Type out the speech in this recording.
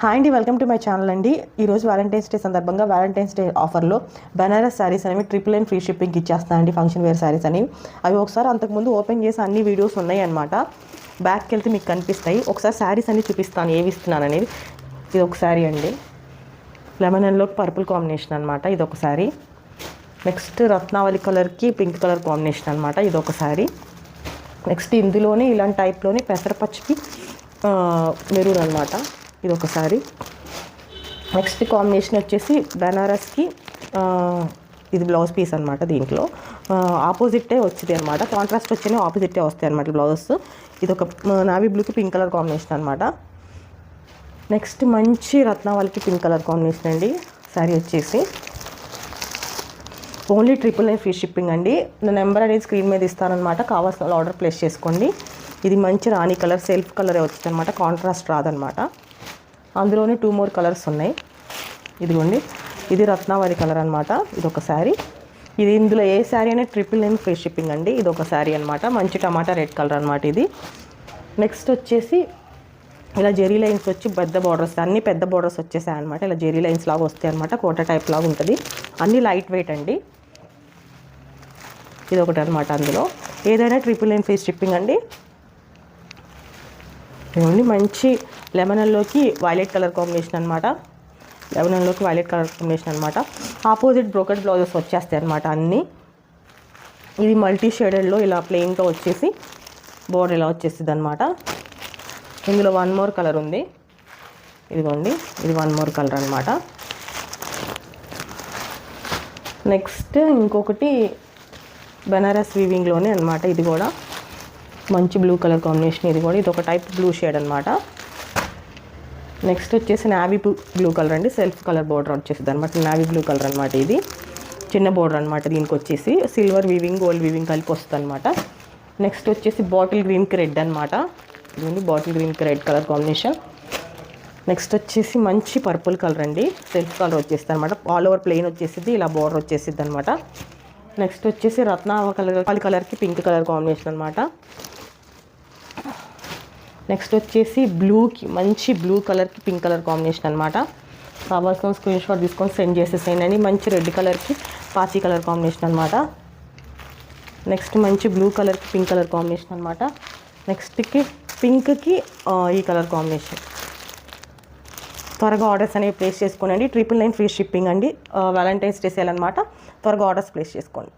Hi అండి, welcome to my channel అండి. ఈరోజు వ్యాలంటైన్స్ డే సందర్భంగా వ్యాలంటైన్స్ డే ఆఫర్లో బనారస్ శారీస్ అనేవి ట్రిపుల్ ఫ్రీ షిప్పింగ్ ఇచ్చేస్తాను అండి. ఫంక్షన్ వేర్ శారీస్ అనేవి అవి ఒకసారి అంతకుముందు ఓపెన్ చేసి అన్ని వీడియోస్ ఉన్నాయి అనమాట. బ్యాక్కి వెళ్తే మీకు కనిపిస్తాయి. ఒకసారి శారీస్ అన్ని చూపిస్తాను ఏవి ఇస్తున్నాను అనేది. ఇది ఒక శారీ అండి, లెమన్ ఎల్లో పర్పుల్ కాంబినేషన్ అనమాట. ఇది ఒక శారీ. నెక్స్ట్ రత్నావళి కలర్కి పింక్ కలర్ కాంబినేషన్ అనమాట. ఇది ఒక శారీ. నెక్స్ట్ ఇందులోనే ఇలాంటి టైప్లోనే పెసరపచ్చికి మెరూన్ అనమాట. ఇది ఒక శారీ. నెక్స్ట్ కాంబినేషన్ వచ్చేసి బనారస్కి ఇది బ్లౌజ్ పీస్ అనమాట. దీంట్లో ఆపోజిటే వచ్చింది అనమాట. కాంట్రాస్ట్ వచ్చినా ఆపోజిటే వస్తాయి అనమాట బ్లౌజెస్. ఇది ఒక నావీ బ్లూకి పింక్ కలర్ కాంబినేషన్ అనమాట. నెక్స్ట్ మంచి రత్నావళికి పింక్ కలర్ కాంబినేషన్ అండి. శారీ వచ్చేసి ఓన్లీ ట్రిపుల్ ఫ్రీ షిప్పింగ్ అండి. నా నెంబర్ అనేది స్క్రీన్ మీద ఇస్తానమాట. కావాల్సిన ఆర్డర్ ప్లేస్ చేసుకోండి. ఇది మంచి రాణి కలర్ సెల్ఫ్ కలరే వచ్చింది అనమాట. కాంట్రాస్ట్ రాదనమాట. అందులోనే 2 more కలర్స్ ఉన్నాయి. ఇదిగోండి, ఇది రత్నావళి కలర్ అనమాట. ఇది ఒక శారీ. ఇది ఇందులో ఏ శారీ అయినా ట్రిపుల్ ఫ్రీ షిప్పింగ్ అండి. ఇది ఒక శారీ అనమాట. మంచి టమాటా రెడ్ కలర్ అనమాట ఇది. నెక్స్ట్ వచ్చేసి ఇలా జెరీ లైన్స్ వచ్చి పెద్ద బార్డర్స్, అన్ని పెద్ద బార్డర్స్ వచ్చేసాయి అనమాట. ఇలా జెరీ లైన్స్ లాగా వస్తాయి అనమాట. కోట టైప్ లాగా ఉంటుంది. అన్నీ లైట్ వెయిట్ అండి. ఇది ఒకటి అనమాట. అందులో ఏదైనా ట్రిపుల్ ఫ్రీ షిప్పింగ్ అండి. ఇవన్నీ మంచి లెమన్ ఎల్లోకి వైలెట్ కలర్ కాంబినేషన్ అనమాట. లెమన్ ఎల్లోకి వైలెట్ కలర్ కాంబినేషన్ అనమాట. ఆపోజిట్ బ్రోకెట్ బ్లౌజెస్ వచ్చేస్తాయి అనమాట అన్నీ. ఇది మల్టీ షేడెడ్లో ఇలా ప్లెయిన్గా వచ్చేసి బోర్డర్ ఇలా వచ్చేస్తుంది అనమాట. ఇందులో 1 more కలర్ ఉంది. ఇదిగోండి, ఇది 1 more కలర్ అనమాట. నెక్స్ట్ ఇంకొకటి బనారస్ వీవింగ్లోనే అనమాట. ఇది కూడా మంచి బ్లూ కలర్ కాంబినేషన్. ఇది కూడా ఇది ఒక టైప్ బ్లూ షేడ్ అనమాట. నెక్స్ట్ వచ్చేసి నావీ బ్లూ కలర్ అండి. సెల్ఫ్ కలర్ బోర్డర్ వచ్చేసింది అనమాట. నావీ బ్లూ కలర్ అనమాట. ఇది చిన్న బోర్డర్ అనమాట. దీనికి వచ్చేసి సిల్వర్ వీవింగ్ గోల్డ్ వీవింగ్ కలిపి వస్తుంది అనమాట. నెక్స్ట్ వచ్చేసి బాటిల్ గ్రీన్కి రెడ్ అనమాట. ఇది బాటిల్ గ్రీన్కి రెడ్ కలర్ కాంబినేషన్. నెక్స్ట్ వచ్చేసి మంచి పర్పుల్ కలర్ అండి. సెల్ఫ్ కలర్ వచ్చేస్తుంది అనమాట. ఆల్ ఓవర్ ప్లెయిన్ వచ్చేసింది. ఇలా బోర్డర్ వచ్చేసింది అనమాట. నెక్స్ట్ వచ్చేసి రత్నావళి కలర్కి పింక్ కలర్ కాంబినేషన్ అనమాట. నెక్స్ట్ వచ్చేసి బ్లూకి మంచి బ్లూ కలర్కి పింక్ కలర్ కాంబినేషన్ అనమాట. కావాల్సిన స్క్రీన్ షాట్ తీసుకొని సెండ్ చేసేసేయండి. మంచి రెడ్ కలర్కి పాచి కలర్ కాంబినేషన్ అనమాట. నెక్స్ట్ మంచి బ్లూ కలర్కి పింక్ కలర్ కాంబినేషన్ అనమాట. నెక్స్ట్కి పింక్కి ఈ కలర్ కాంబినేషన్. త్వరగా ఆర్డర్స్ అనేవి ప్లేస్ చేసుకోండి. ట్రిపుల్ ఫ్రీ షిప్పింగ్ అండి. వ్యాలంటైన్స్ డే సేల్ అనమాట. త్వరగా ఆర్డర్స్ ప్లేస్ చేసుకోండి.